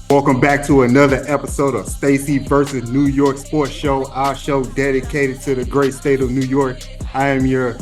Welcome back to another episode of Stacy versus New York Sports Show, our show dedicated to the great state of New York. I am your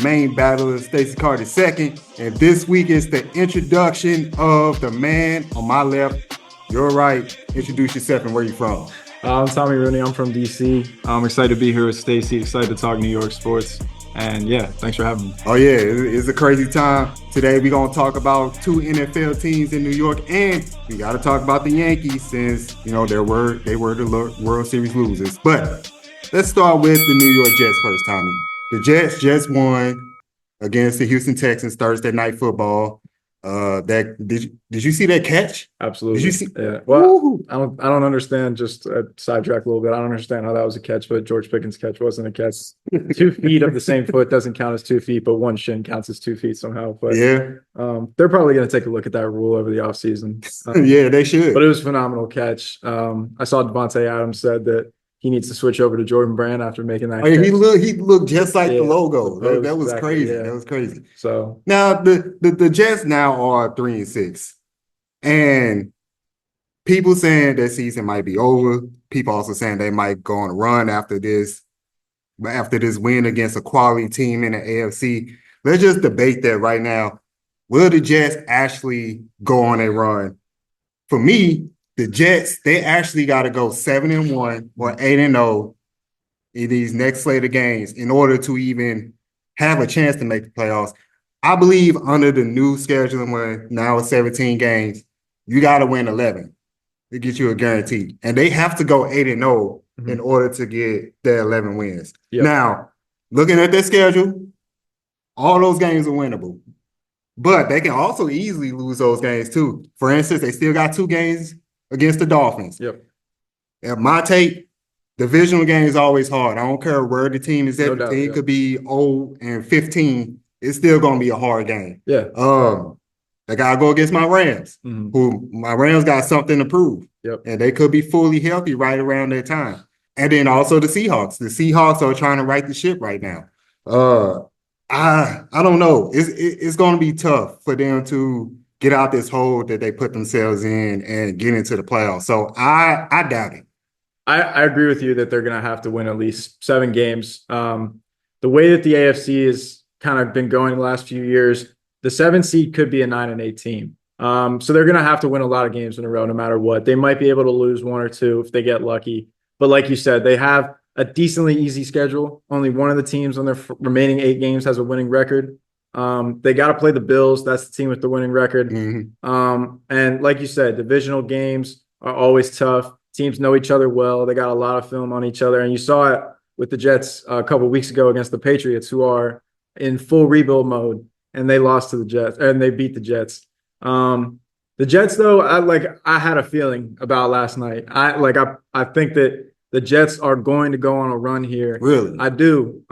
main battler, Stacy Carter II, and this week is the introduction of the man on my left. You're right. Introduce yourself and where you from. I'm Tommy Rooney. I'm from DC. I'm excited to be here with Stacy. Excited to talk New York sports. And yeah, thanks for having me. Oh yeah, it's a crazy time. Today we're gonna talk about two NFL teams in New York, and we gotta talk about the Yankees since they were the World Series losers. But let's start with the New York Jets first, Tommy. The Jets just won against the Houston Texans Thursday Night Football. Did you see that catch? Absolutely. Did you see? Yeah. Well, I don't understand. Just sidetrack a little bit. I don't understand how that was a catch, but George Pickens' catch wasn't a catch. 2 feet of the same foot doesn't count as 2 feet, but one shin counts as 2 feet somehow. But yeah, they're probably going to take a look at that rule over the offseason. Yeah, they should. But it was a phenomenal catch. I saw Devontae Adams said that he needs to switch over to Jordan Brand after making that. Oh, yeah, he looked just like the logo. That was exactly, crazy. Yeah. That was crazy. So now the Jets now are 3-6, and people saying that season might be over. People also saying they might go on a run after this win against a quality team in the AFC. Let's just debate that right now. Will the Jets actually go on a run? For me, the Jets, they actually got to go 7-1 or 8-0 in these next slate of games in order to even have a chance to make the playoffs. I believe under the new scheduling, where now it's 17 games, you got to win 11 to get you a guarantee. And they have to go 8-0 in order to get their 11 wins. Yep. Now, looking at their schedule, all those games are winnable. But they can also easily lose those games too. For instance, they still got 2 games against the Dolphins. Yep. At my take, divisional game is always hard. I don't care where the team is at. The team could be 0-15. It's still going to be a hard game. Yeah. I got to go against my Rams, who my Rams got something to prove. Yep. And they could be fully healthy right around that time. And then also the Seahawks. The Seahawks are trying to right the ship right now. I don't know. It's going to be tough for them to get out this hole that they put themselves in and get into the playoffs. So I doubt it. I agree with you that they're going to have to win at least 7 games. The way that the AFC has kind of been going the last few years, the 7 seed could be a 9-8 team. So they're going to have to win a lot of games in a row, no matter what. They might be able to lose 1 or 2 if they get lucky. But like you said, they have a decently easy schedule. Only one of the teams on their remaining 8 games has a winning record. They got to play the Bills. That's the team with the winning record. And like you said, divisional games are always tough. Teams know each other well. They got a lot of film on each other. And you saw it with the Jets a couple of weeks ago against the Patriots, who are in full rebuild mode, and they lost to the Jets, and they beat the Jets. The Jets, though, I had a feeling about last night. I think that the Jets are going to go on a run here. Really? I do.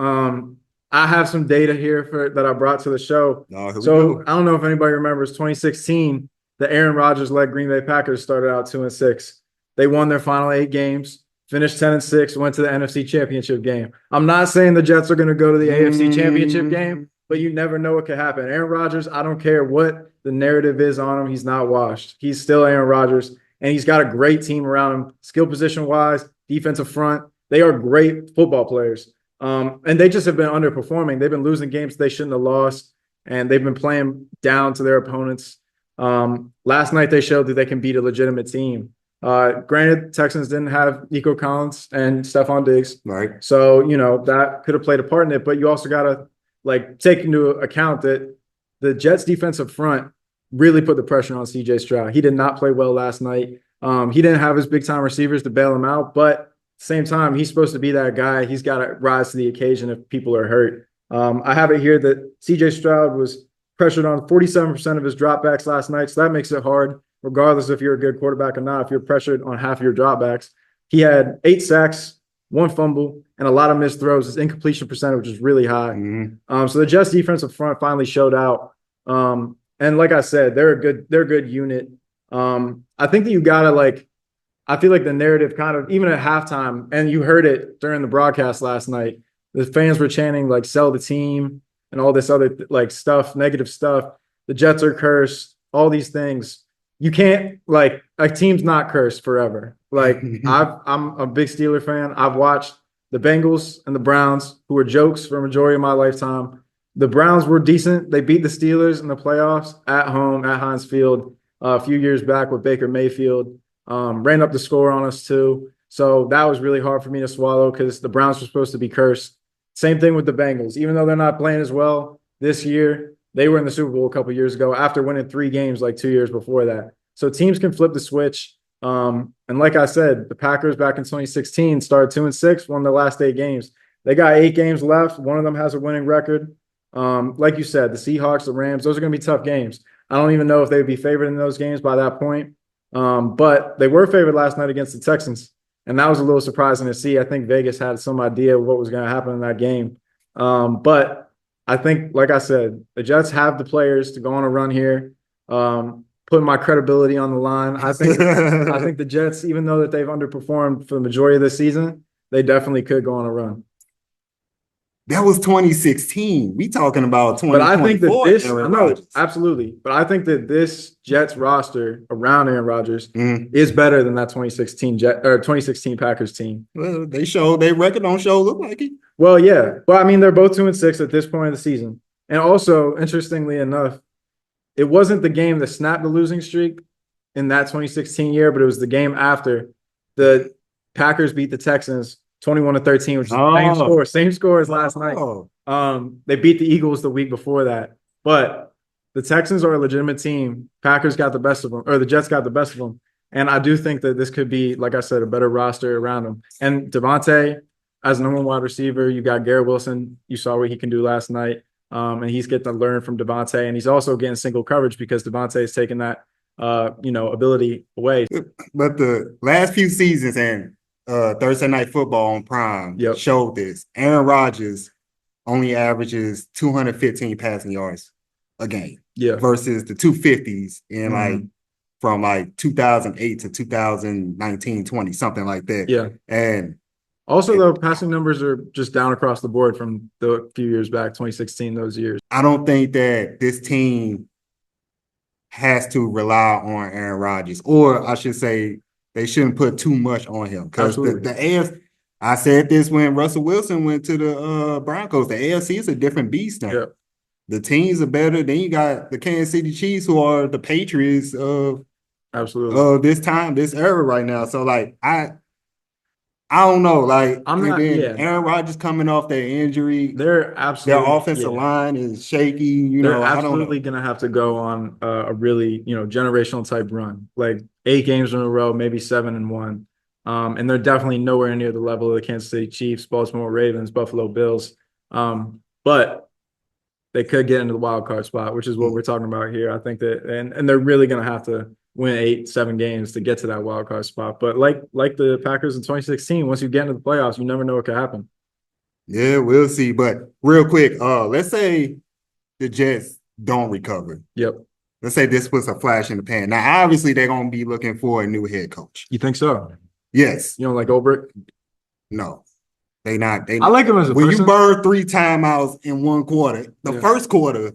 I have some data here that I brought to the show. So I don't know if anybody remembers 2016, the Aaron Rodgers-led Green Bay Packers started out 2-6. They won their final 8 games, finished 10-6, went to the NFC Championship game. I'm not saying the Jets are going to go to the AFC Championship game, but you never know what could happen. Aaron Rodgers, I don't care what the narrative is on him. He's not washed. He's still Aaron Rodgers, and he's got a great team around him, skill position-wise, defensive front. They are great football players. And they just have been underperforming. They've been losing games they shouldn't have lost, and they've been playing down to their opponents. Last night they showed that they can beat a legitimate team. Granted, Texans didn't have Nico Collins and Stephon Diggs. Right. So, that could have played a part in it, but you also got to take into account that the Jets defensive front really put the pressure on CJ Stroud. He did not play well last night. He didn't have his big time receivers to bail him out, but at the same time, he's supposed to be that guy. He's got to rise to the occasion if people are hurt. I have it here that CJ Stroud was pressured on 47% of his dropbacks last night, so that makes it hard, regardless if you're a good quarterback or not. If you're pressured on half of your dropbacks, he had 8 sacks, 1 fumble, and a lot of missed throws. His incompletion percentage is really high. So the Jets defensive front finally showed out. And like I said, they're a good unit. I think that you gotta I feel like the narrative kind of, even at halftime, and you heard it during the broadcast last night, the fans were chanting sell the team and all this other stuff, negative stuff. The Jets are cursed, all these things. you can't like a team's not cursed forever. Like I'm a big Steeler fan. I've watched the Bengals and the Browns, who were jokes for a majority of my lifetime. The Browns were decent. They beat the Steelers in the playoffs at home at Heinz Field a few years back with Baker Mayfield. Ran up the score on us too. So that was really hard for me to swallow because the Browns were supposed to be cursed. Same thing with the Bengals. Even though they're not playing as well this year, they were in the Super Bowl a couple years ago after winning 3 games like 2 years before that. So teams can flip the switch. And like I said, the Packers back in 2016 started 2-6, won the last 8 games. They got 8 games left. One of them has a winning record. Like you said, the Seahawks, the Rams, those are going to be tough games. I don't even know if they'd be favored in those games by that point. But they were favored last night against the Texans. And that was a little surprising to see. I think Vegas had some idea of what was going to happen in that game. But I think, like I said, the Jets have the players to go on a run here. Putting my credibility on the line. I think the Jets, even though that they've underperformed for the majority of the season, they definitely could go on a run. That was 2016. We talking about But I think that 2024 this, Aaron no, Rodgers. absolutely. But I think that this Jets roster around Aaron Rodgers Mhm. is better than that 2016 Packers team. Well, they show their record don't show look like it. Well, yeah. Well, I mean, they're both 2-6 at this point of the season. And also, interestingly enough, it wasn't the game that snapped the losing streak in that 2016 year, but it was the game after the Packers beat the Texans 21-13, which is the same score as last night. They beat the Eagles the week before that. But the Texans are a legitimate team. Packers got the best of them, or the Jets got the best of them. And I do think that this could be, like I said, a better roster around them. And Devontae, as number one wide receiver, you got Garrett Wilson. You saw what he can do last night. And he's getting to learn from Devontae. And he's also getting single coverage because Devontae is taking that ability away. But the last few seasons and Thursday Night Football on Prime showed this. Aaron Rodgers only averages 215 passing yards a game versus the 250s in like from like 2008 to 2019, 20, something like that. Yeah. And also, though, passing numbers are just down across the board from the few years back, 2016, those years. I don't think that this team has to rely on Aaron Rodgers, or I should say they shouldn't put too much on him because the AFC, I said this when Russell Wilson went to the Broncos, the AFC is a different beast now. Yep. The teams are better. Then you got the Kansas City Chiefs, who are the Patriots of this time, this era right now. So, like, I don't know. Like, Aaron Rodgers coming off that injury. Their offensive line is shaky. They're absolutely going to have to go on a really, generational type run, like 8 games in a row, maybe 7-1. And they're definitely nowhere near the level of the Kansas City Chiefs, Baltimore Ravens, Buffalo Bills. But they could get into the wild card spot, which is what we're talking about here. I think that, and they're really going to have to win 8-7 games to get to that wild card spot. But like the Packers in 2016, once you get into the playoffs, you never know what could happen. Yeah, we'll see. But real quick, let's say the Jets don't recover. Yep. Let's say this was a flash in the pan. Now, obviously, they're going to be looking for a new head coach. You think so? Yes. You don't like Ulbrich? No. They not. I like him as a person. When you burn 3 timeouts in one quarter, the first quarter,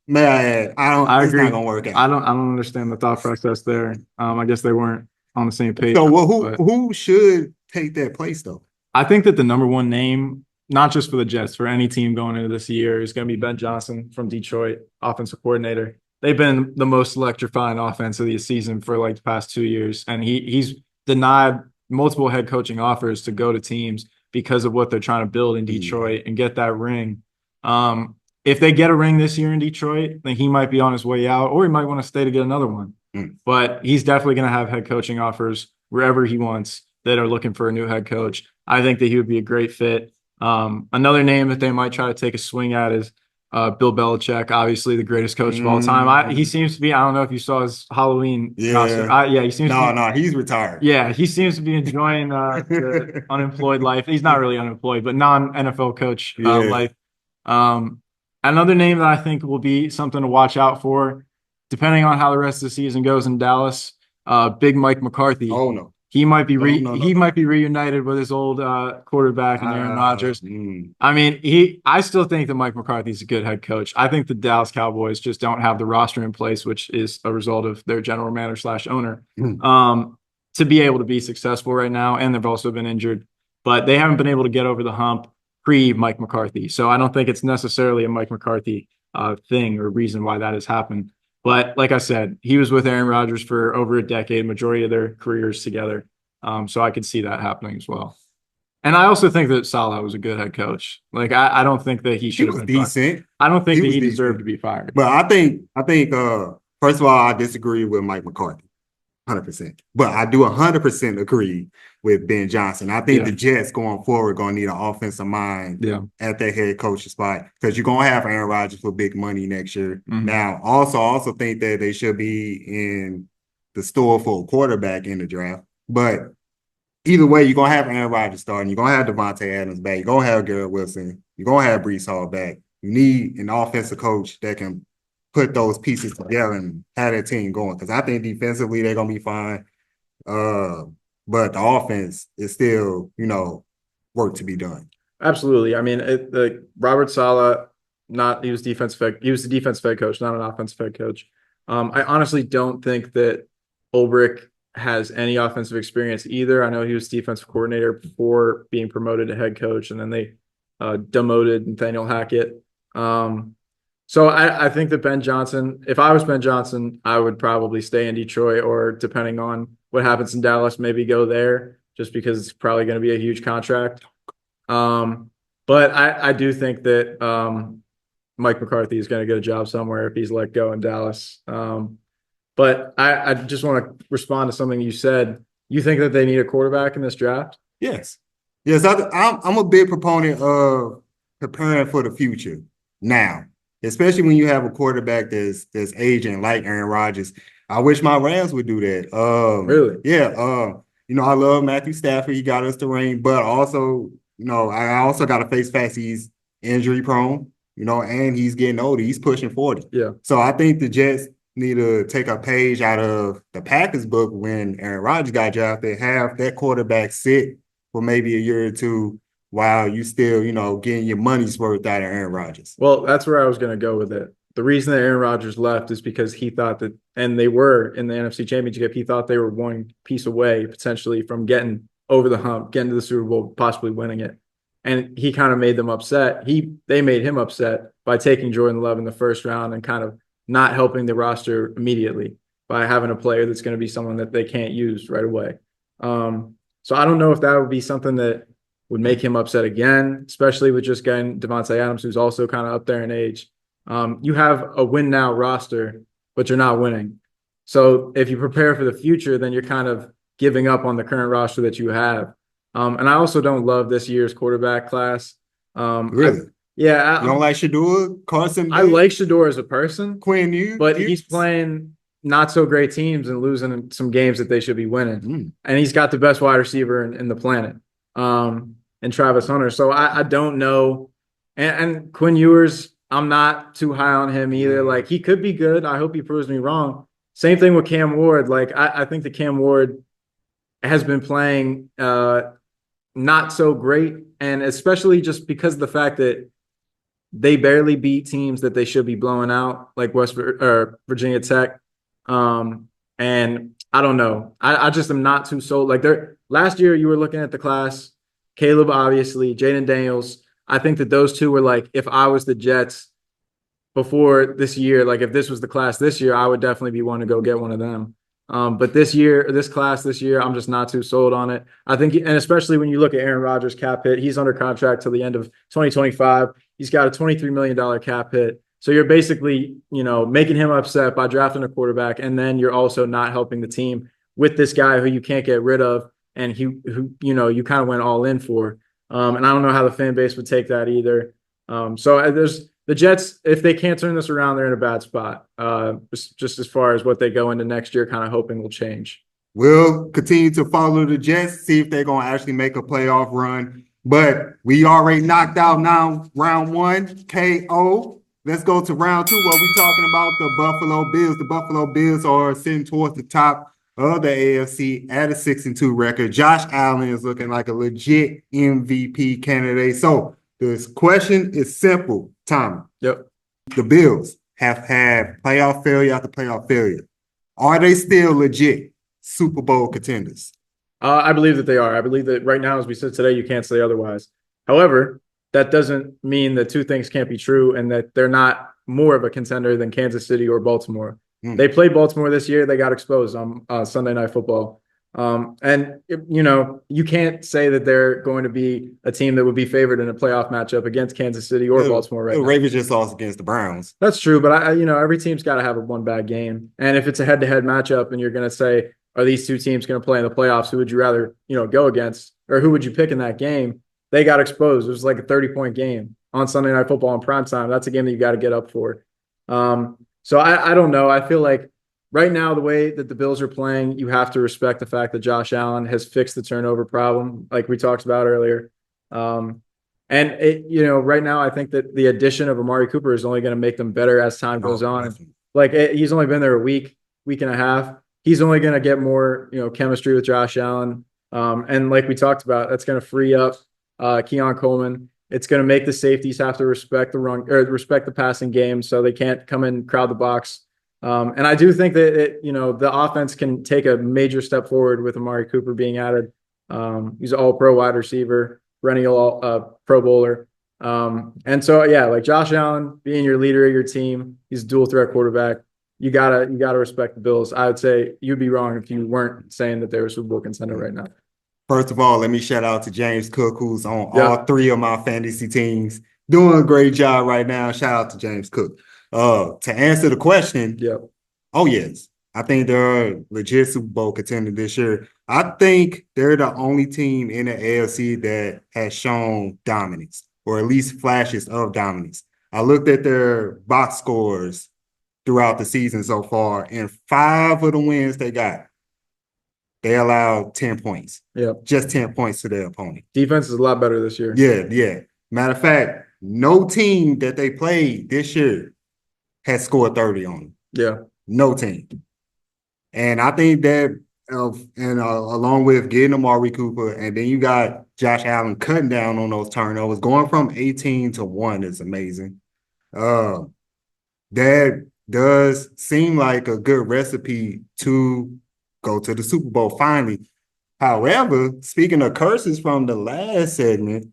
man, I agree. It's not gonna work out. I don't understand the thought process there. I guess they weren't on the same page. So, who should take that place though? I think that the number one name, not just for the Jets, for any team going into this year, is going to be Ben Johnson from Detroit, offensive coordinator. They've been the most electrifying offense of the season for like the past 2 years, and he's denied multiple head coaching offers to go to teams because of what they're trying to build in Detroit and get that ring. If they get a ring this year in Detroit, then he might be on his way out, or he might want to stay to get another one. But he's definitely going to have head coaching offers wherever he wants that are looking for a new head coach. I think that he would be a great fit. Another name that they might try to take a swing at is Bill Belichick, obviously the greatest coach of all time. He seems to be, I don't know if you saw his Halloween costume. He seems No, he's retired. Yeah, he seems to be enjoying the unemployed life. He's not really unemployed, but non-NFL coach life. Another name that I think will be something to watch out for, depending on how the rest of the season goes in Dallas, Big Mike McCarthy. Oh, no. he might be No. he might be reunited with his old quarterback and Aaron Rodgers. Mm. I mean, I still think that Mike McCarthy's a good head coach. I think the Dallas Cowboys just don't have the roster in place, which is a result of their general manager slash owner, to be able to be successful right now. And they've also been injured, but they haven't been able to get over the hump pre Mike McCarthy. So I don't think it's necessarily a Mike McCarthy thing or reason why that has happened. But like I said, he was with Aaron Rodgers for over a decade, majority of their careers together. So I could see that happening as well. And I also think that Salah was a good head coach. Like I don't think that he He should have was been fired. decent. I don't think He that was he deserved decent. to be fired. But I think first of all, I disagree with Mike McCarthy. 100%. But I do 100% agree with Ben Johnson. I think the Jets going forward going to need an offensive mind at their head coach spot because you're going to have Aaron Rodgers for big money next year. Mm-hmm. Now, also think that they should be in the store for a quarterback in the draft. But either way, you're going to have Aaron Rodgers starting. You're going to have Devontae Adams back. You're going to have Garrett Wilson. You're going to have Breece Hall back. You need an offensive coach that can put those pieces together and have that team going. Because I think defensively they're gonna be fine. But the offense is still, work to be done. Absolutely. I mean, Robert Saleh, he was the defensive head coach, not an offensive head coach. I honestly don't think that Ulbrich has any offensive experience either. I know he was defensive coordinator before being promoted to head coach, and then they demoted Nathaniel Hackett. So I think that Ben Johnson, if I was Ben Johnson, I would probably stay in Detroit or depending on what happens in Dallas, maybe go there just because it's probably going to be a huge contract. But I do think that Mike McCarthy is going to get a job somewhere if he's let go in Dallas. But I just want to respond to something you said. You think that they need a quarterback in this draft? Yes. I'm a big proponent of preparing for the future now. Especially when you have a quarterback that's aging like Aaron Rodgers. I wish my Rams would do that. Really? Yeah. I love Matthew Stafford. He got us the ring, but also, I also got to face facts. He's injury prone, and he's getting older. He's pushing 40. Yeah. So I think the Jets need to take a page out of the Packers book when Aaron Rodgers got drafted, have that quarterback sit for maybe a year or two while you still, getting your money's worth out of Aaron Rodgers. Well, that's where I was going to go with it. The reason that Aaron Rodgers left is because he thought that, and they were in the NFC Championship, he thought they were one piece away potentially from getting over the hump, getting to the Super Bowl, possibly winning it. And he kind of made them upset. They made him upset by taking Jordan Love in the first round and kind of not helping the roster immediately by having a player that's going to be someone that they can't use right away. So I don't know if that would be something that would make him upset again, especially with just getting Devontae Adams, who's also kind of up there in age. You have a win now roster, but you're not winning. So if you prepare for the future, then you're kind of giving up on the current roster that you have. And I also don't love this year's quarterback class. Really? You don't like Shador, Carson? I like Shador as a person, Quinn, but he's playing not so great teams and losing some games that they should be winning. And he's got the best wide receiver in the planet. And Travis Hunter. So I don't know. And Quinn Ewers, I'm not too high on him either. Like, he could be good. I hope he proves me wrong. Same thing with Cam Ward. Like, I think that Cam Ward has been playing not so great. And especially just because of the fact that they barely beat teams that they should be blowing out, like Virginia Tech. And I don't know. I just am not too sold. Like, last year you were looking at the class, Caleb, obviously, Jaden Daniels. I think that those two were like, if I was the Jets before this year, like if this was the class this year, I would definitely be wanting to go get one of them. But this class this year, I'm just not too sold on it. I think, and especially when you look at Aaron Rodgers' cap hit, he's under contract till the end of 2025. He's got a $23 million cap hit. So you're basically, making him upset by drafting a quarterback, and then you're also not helping the team with this guy who you can't get rid of. And who you kind of went all in for. And I don't know how the fan base would take that either. So there's the Jets, if they can't turn this around, they're in a bad spot. Just as far as what they go into next year, kind of hoping will change. We'll continue to follow the Jets, see if they're going to actually make a playoff run. But we already knocked out now round 1, KO. Let's go to round 2 where we're talking about the Buffalo Bills. The Buffalo Bills are sitting towards the top of the AFC at a 6-2 record. Josh Allen is looking like a legit MVP candidate. So this question is simple, Tommy. Yep. The Bills have had playoff failure after playoff failure. Are they still legit Super Bowl contenders? I believe that they are. I believe that right now, as we said today, you can't say otherwise. However, that doesn't mean that two things can't be true and that they're not more of a contender than Kansas City or Baltimore. They played Baltimore this year. They got exposed on Sunday Night Football. You can't say that they're going to be a team that would be favored in a playoff matchup against Kansas City or Baltimore right The now. Ravens just lost against the Browns. That's true, but every team's got to have a one bad game. And if it's a head-to-head matchup and you're going to say, are these two teams going to play in the playoffs? Who would you rather, go against, or who would you pick in that game? They got exposed. It was like a 30-point game on Sunday Night Football in prime time. That's a game that you got to get up for. So I don't know. I feel like right now, the way that the Bills are playing, you have to respect the fact that Josh Allen has fixed the turnover problem, like we talked about earlier. Right now, I think that the addition of Amari Cooper is only going to make them better as time goes on. Like he's only been there a week and a half. He's only going to get more, chemistry with Josh Allen. And like we talked about, that's going to free up Keon Coleman. It's going to make the safeties have to respect the passing game, so they can't come in crowd the box. And I do think that the offense can take a major step forward with Amari Cooper being added. He's an all-pro wide receiver, perennial Pro Bowler. And so like Josh Allen being your leader of your team, he's a dual threat quarterback. You gotta respect the Bills. I would say you'd be wrong if you weren't saying that they're a Super Bowl contender right now. First of all, let me shout out to James Cook, who's on all three of my fantasy teams, doing a great job right now. Shout out to James Cook. To answer the question, oh yes, I think they're a legit Super Bowl contender this year. I think they're the only team in the AFC that has shown dominance, or at least flashes of dominance. I looked at their box scores throughout the season so far, and 5 of the wins they got, they allowed 10 points. Just 10 points to their opponent. Defense is a lot better this year. Yeah. Matter of fact, no team that they played this year has scored 30 on them. No team. And I think that, along with getting Amari Cooper, and then you got Josh Allen cutting down on those turnovers, going from 18 to 1 is amazing. That does seem like a good recipe to go to the Super Bowl finally. However, speaking of curses from the last segment,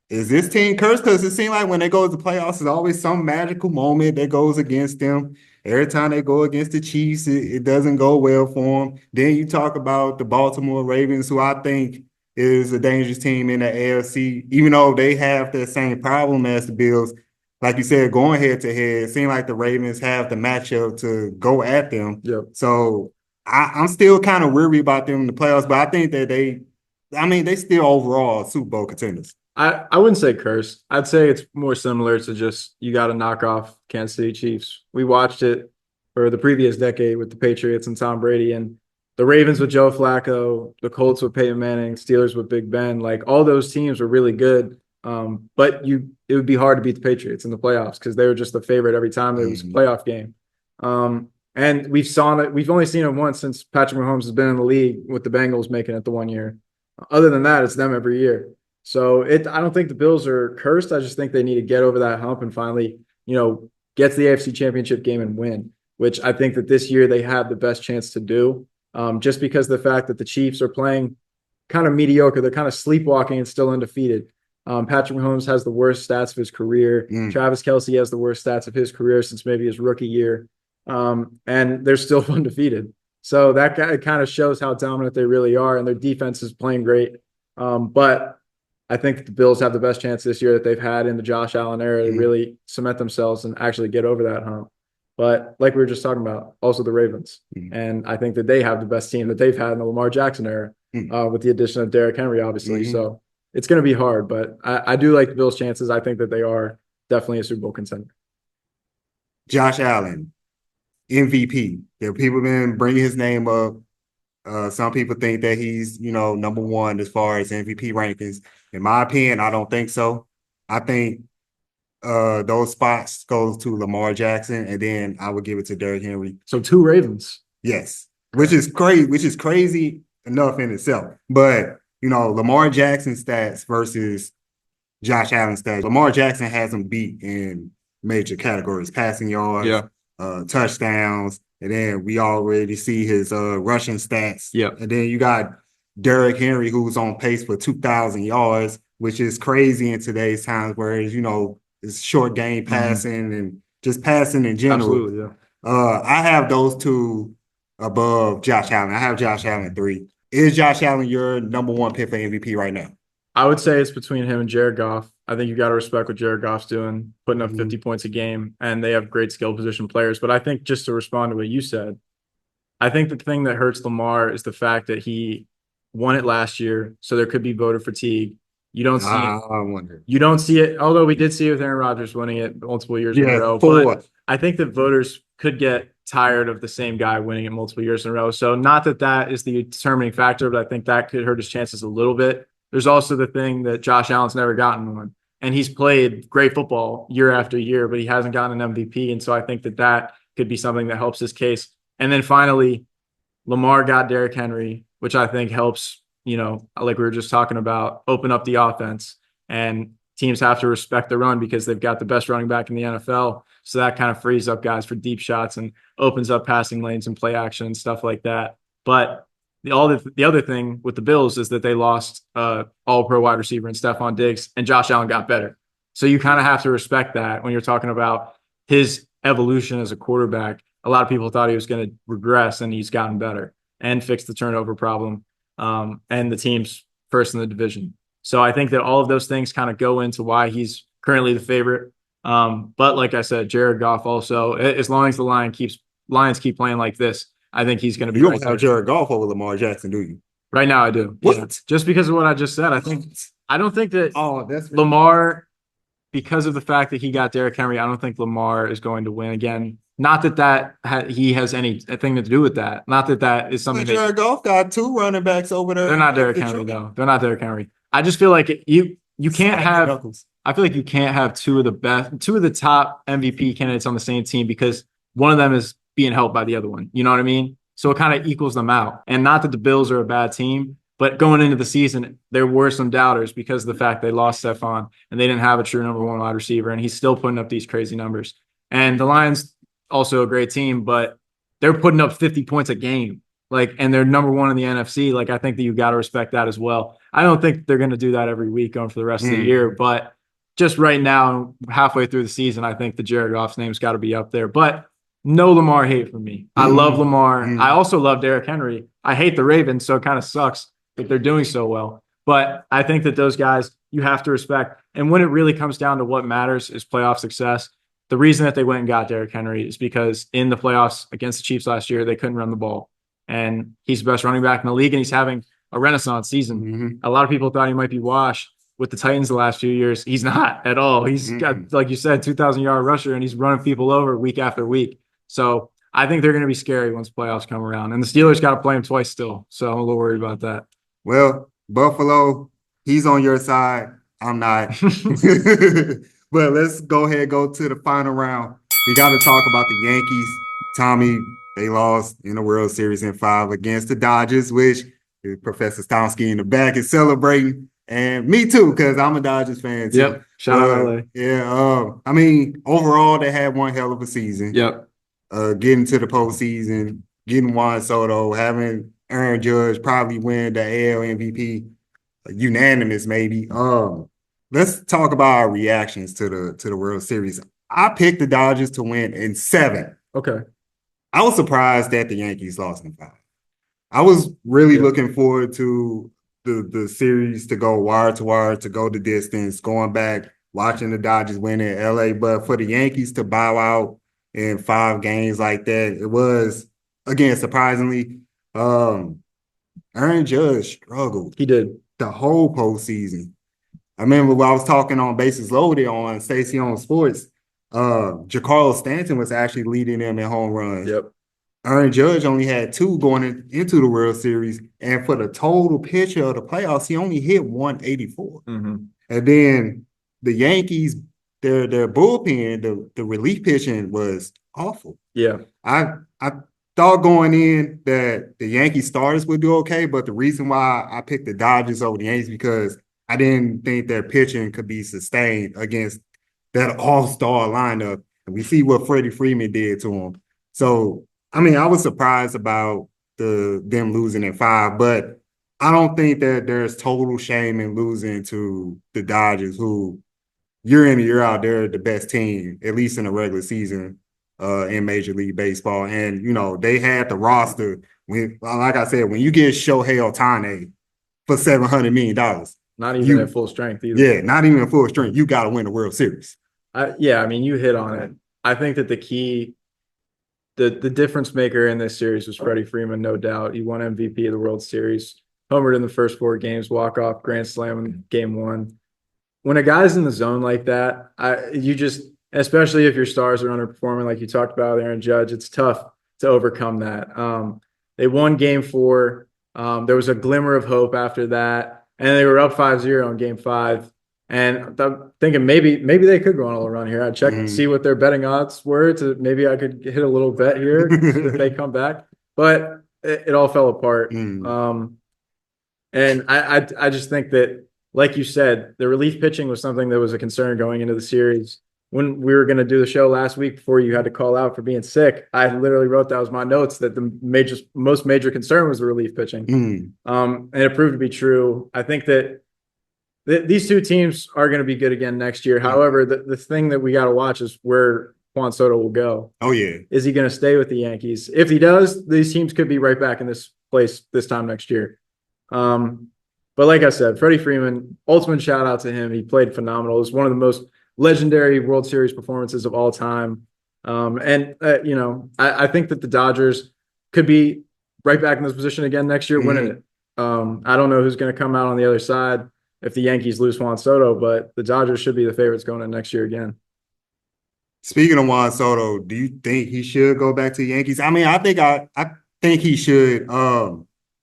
is this team cursed? Because it seems like when they go to the playoffs, there's always some magical moment that goes against them. Every time they go against the Chiefs, it doesn't go well for them. Then you talk about the Baltimore Ravens, who I think is a dangerous team in the AFC, even though they have the same problem as the Bills. Like you said, going head to head, it seems like the Ravens have the matchup to go at them. So I'm still kind of weary about them in the playoffs, but I think that they still overall Super Bowl contenders. I wouldn't say curse. I'd say it's more similar to just you got to knock off Kansas City Chiefs. We watched it for the previous decade with the Patriots and Tom Brady, and the Ravens with Joe Flacco, the Colts with Peyton Manning, Steelers with Big Ben. Like all those teams were really good, but it would be hard to beat the Patriots in the playoffs because they were just the favorite every time there was a playoff game. And we've only seen it once since Patrick Mahomes has been in the league with the Bengals making it the 1 year. Other than that, it's them every year. So I don't think the Bills are cursed. I just think they need to get over that hump and finally, get to the AFC Championship game and win, which I think that this year they have the best chance to do. Just because of the fact that the Chiefs are playing kind of mediocre. They're kind of sleepwalking and still undefeated. Patrick Mahomes has the worst stats of his career. Travis Kelce has the worst stats of his career since maybe his rookie year. And they're still undefeated. So that kind of shows how dominant they really are, and their defense is playing great. But I think the Bills have the best chance this year that they've had in the Josh Allen era to really cement themselves and actually get over that hump. But like we were just talking about, also the Ravens. And I think that they have the best team that they've had in the Lamar Jackson era with the addition of Derrick Henry, obviously. So it's going to be hard, but I do like the Bills' chances. I think that they are definitely a Super Bowl contender. Josh Allen, MVP. People have been bringing his name up. Some people think that he's, number one as far as MVP rankings. In my opinion, I don't think so. I think those spots goes to Lamar Jackson, and then I would give it to Derrick Henry. So 2 Ravens. Yes. which is crazy enough in itself. But Lamar Jackson stats versus Josh Allen stats. Lamar Jackson has him beat in major categories: passing yards, Yeah. touchdowns, and then we already see his rushing stats. Yeah. And then you got Derrick Henry, who's on pace for 2,000 yards, which is crazy in today's times, whereas it's short game passing and just passing in general. Absolutely, yeah. I have those two above Josh Allen. I have Josh Allen 3. Is Josh Allen your number one pick for MVP right now? I would say it's between him and Jared Goff. I think you got to respect what Jared Goff's doing, putting up 50 points a game, and they have great skill position players. But I think just to respond to what you said, I think the thing that hurts Lamar is the fact that he won it last year, so there could be voter fatigue. You don't see it. I wonder. You don't see it, although we did see it with Aaron Rodgers winning it multiple years in a row. 4. But I think that voters could get tired of the same guy winning it multiple years in a row. So not that that is the determining factor, but I think that could hurt his chances a little bit. There's also the thing that Josh Allen's never gotten one, and he's played great football year after year, but he hasn't gotten an MVP. And so I think that that could be something that helps his case. And then finally, Lamar got Derrick Henry, which I think helps, like we were just talking about, open up the offense. And teams have to respect the run because they've got the best running back in the NFL. So that kind of frees up guys for deep shots and opens up passing lanes and play action and stuff like that. But the other thing with the Bills is that they lost all-pro wide receiver and Stephon Diggs, and Josh Allen got better. So you kind of have to respect that when you're talking about his evolution as a quarterback. A lot of people thought he was going to regress, and he's gotten better and fixed the turnover problem. And the team's first in the division. So I think that all of those things kind of go into why he's currently the favorite. But like I said, Jared Goff also, as long as the Lions keep playing like this, I think he's going to be. You don't have Jared Goff over Lamar Jackson, do you? Right now, I do. What? Yeah. Just because of what I just said, I don't think that that's Lamar, because of the fact that he got Derrick Henry, I don't think Lamar is going to win again. Not that he has anything to do with that. Not that is something. Jared Goff got 2 running backs over there. They're not Derrick Henry though. They're not Derrick Henry. I just feel like you can't have. I feel like you can't have two of the top MVP candidates on the same team because one of them is being helped by the other one. You know what I mean? So it kind of equals them out. And not that the Bills are a bad team, but going into the season, there were some doubters because of the fact they lost Stephon and they didn't have a true number one wide receiver, and he's still putting up these crazy numbers. And the Lions, also a great team, but they're putting up 50 points a game. And they're number one in the NFC. I think that you got to respect that as well. I don't think they're going to do that every week going for the rest of the year, but just right now, halfway through the season, I think the Jared Goff's name's got to be up there. But no Lamar hate from me. I love Lamar. I also love Derrick Henry. I hate the Ravens, so it kind of sucks that they're doing so well. But I think that those guys you have to respect. And when it really comes down to what matters is playoff success. The reason that they went and got Derrick Henry is because in the playoffs against the Chiefs last year, they couldn't run the ball. And he's the best running back in the league, and he's having a renaissance season. A lot of people thought he might be washed with the Titans the last few years. He's not at all. He's got, like you said, 2,000-yard rusher, and he's running people over week after week. So I think they're going to be scary once playoffs come around. And the Steelers got to play him twice still. So I'm a little worried about that. Well, Buffalo, he's on your side. I'm not. But let's go ahead and go to the final round. We got to talk about the Yankees. Tommy, they lost in the World Series in 5 against the Dodgers, which Professor Stonsky in the back is celebrating. And me too, because I'm a Dodgers fan too. Yep. Shout out LA. Yeah. I mean, overall, they had one hell of a season. Yep. Getting to the postseason, getting Juan Soto, having Aaron Judge probably win the AL MVP, unanimous maybe. Let's talk about our reactions to the World Series. I picked the Dodgers to win in 7. Okay. I was surprised that the Yankees lost in 5. I was really looking forward to the series to go wire to wire, to go the distance, going back, watching the Dodgers win in LA. But for the Yankees to bow out in 5 games like that, it was, again, surprisingly, Aaron Judge struggled. He did. The whole postseason. I remember when I was talking on Bases Loaded on Stacey on Sports, Giancarlo Stanton was actually leading them in home runs. Yep. Aaron Judge only had 2 going into the World Series, and for the total picture of the playoffs, he only hit 184. And then the Yankees, their bullpen, the relief pitching was awful. Yeah. I thought going in that the Yankee starters would do okay, but the reason why I picked the Dodgers over the Yankees because I didn't think their pitching could be sustained against that all-star lineup. And we see what Freddie Freeman did to him. So, I mean, I was surprised about them losing in 5, but I don't think that there's total shame in losing to the Dodgers, who year in and year out, they're the best team, at least in the regular season in Major League Baseball. And, they had the roster. Like I said, when you get Shohei Ohtani for $700 million, not even at full strength either. Yeah, not even at full strength. You got to win the World Series. Yeah, I mean, you hit on it. I think that the difference maker in this series was Freddie Freeman, no doubt. He won MVP of the World Series, homered in the first 4 games, walk-off, grand slam in game 1. When a guy's in the zone like that, especially if your stars are underperforming, like you talked about, Aaron Judge, it's tough to overcome that. They won game 4. There was a glimmer of hope after that, and they were up 5-0 in game 5. And I'm thinking maybe they could go on a little run here. I'd check and see what their betting odds were to maybe I could hit a little bet here if they come back. But it all fell apart. And I just think that, like you said, the relief pitching was something that was a concern going into the series. When we were going to do the show last week before you had to call out for being sick, I literally wrote that was my notes that the most major concern was the relief pitching. And it proved to be true. I think that these two teams are going to be good again next year. However, the thing that we got to watch is where Juan Soto will go. Oh, yeah. Is he going to stay with the Yankees? If he does, these teams could be right back in this place this time next year. But like I said, Freddie Freeman, ultimate shout out to him. He played phenomenal. It was one of the most legendary World Series performances of all time. I think that the Dodgers could be right back in this position again next year, winning it. I don't know who's going to come out on the other side if the Yankees lose Juan Soto, but the Dodgers should be the favorites going in next year again. Speaking of Juan Soto, do you think he should go back to the Yankees? I mean, I think he should.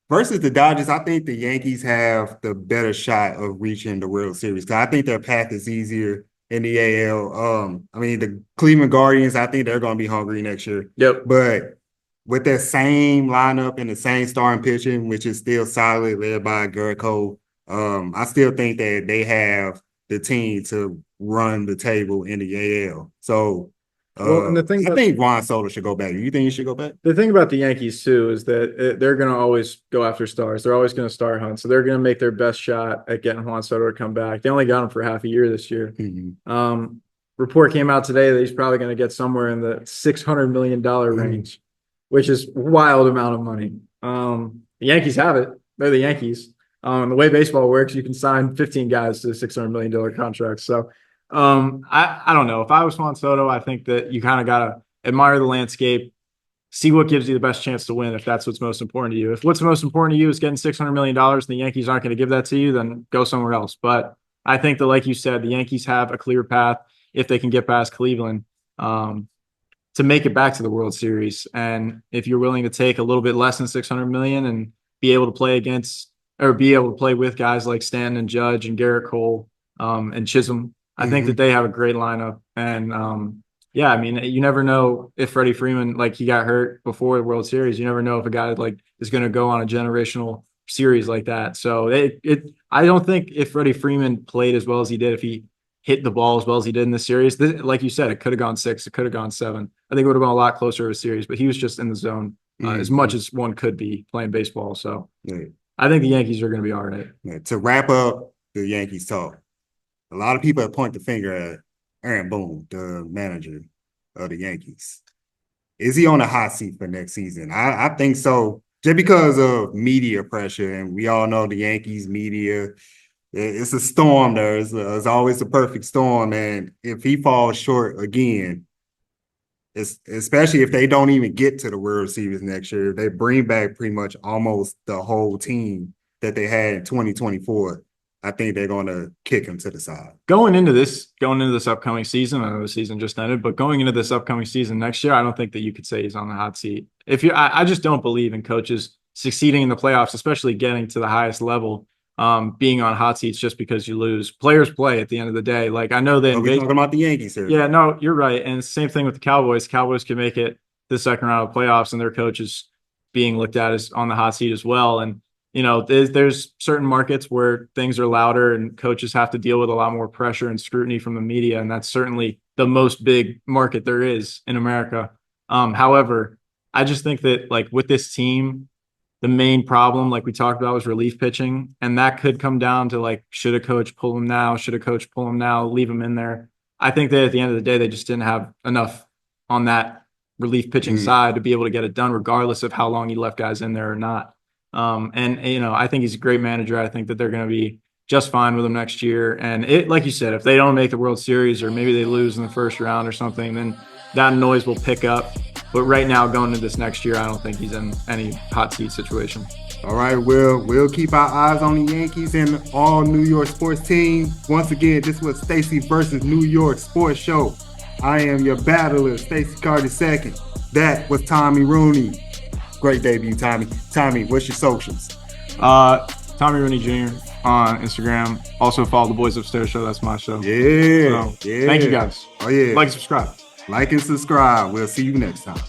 Versus the Dodgers, I think the Yankees have the better shot of reaching the World Series because I think their path is easier in the AL. I mean, the Cleveland Guardians, I think they're going to be hungry next year. Yep. But with that same lineup and the same starting pitching, which is still solid, led by Garrett Cole, I still think that they have the team to run the table in the AL. So I think Juan Soto should go back. You think he should go back? The thing about the Yankees, too, is that they're going to always go after stars. They're always going to star hunt. So they're going to make their best shot at getting Juan Soto to come back. They only got him for half a year this year. Report came out today that he's probably going to get somewhere in the $600 million range, which is a wild amount of money. The Yankees have it. They're the Yankees. The way baseball works, you can sign 15 guys to $600 million contracts. So I don't know. If I was Juan Soto, I think that you kind of got to admire the landscape, see what gives you the best chance to win if that's what's most important to you. If what's most important to you is getting $600 million and the Yankees aren't going to give that to you, then go somewhere else. But I think that, like you said, the Yankees have a clear path if they can get past Cleveland to make it back to the World Series. And if you're willing to take a little bit less than $600 million and be able to play with guys like Stanton and Judge and Garrett Cole and Chisholm, I think that they have a great lineup. And I mean, you never know if Freddie Freeman, like, he got hurt before the World Series. You never know if a guy like is going to go on a generational series like that. So I don't think if Freddie Freeman played as well as he did, if he hit the ball as well as he did in this series, like you said, it could have gone 6, it could have gone 7. I think it would have gone a lot closer of a series, but he was just in the zone as much as one could be playing baseball. So I think the Yankees are going to be all right. To wrap up the Yankees talk, a lot of people have pointed the finger at Aaron Boone, the manager of the Yankees. Is he on the hot seat for next season? I think so, just because of media pressure. And we all know the Yankees media, it's a storm there. It's always a perfect storm. And if he falls short again, especially if they don't even get to the World Series next year, they bring back pretty much almost the whole team that they had in 2024. I think they're going to kick him to the side. Going into this upcoming season, I know the season just ended, but going into this upcoming season next year, I don't think that you could say he's on the hot seat. I just don't believe in coaches succeeding in the playoffs, especially getting to the highest level, being on hot seats just because you lose. Players play at the end of the day. Like, I know that we're talking about the Yankees here. Yeah, no, you're right. And it's the same thing with the Cowboys. Cowboys can make it the second round of playoffs, and their coach is being looked at as on the hot seat as well. And there's certain markets where things are louder and coaches have to deal with a lot more pressure and scrutiny from the media, and that's certainly the most big market there is in America. However, I just think that like with this team, the main problem, like we talked about, was relief pitching, and that could come down to like, should a coach pull him now? Should a coach pull him now? Leave him in there? I think that at the end of the day, they just didn't have enough on that relief pitching side to be able to get it done, regardless of how long he left guys in there or not. I think he's a great manager. I think that they're going to be just fine with him next year. And it, like you said, if they don't make the World Series or maybe they lose in the first round or something, then that noise will pick up. But right now, going into this next year, I don't think he's in any hot seat situation. All right, we'll keep our eyes on the Yankees and all New York sports team. Once again, this was Stacy versus New York Sports Show. I am your battler, Stacy Carter II. That was Tommy Rooney. Great debut, Tommy. Tommy, what's your socials? Tommy Rooney Jr. on Instagram. Also follow the Boys Upstairs Show. That's my show. Yeah. Thank you guys. Oh yeah. Like and subscribe. Like and subscribe. We'll see you next time.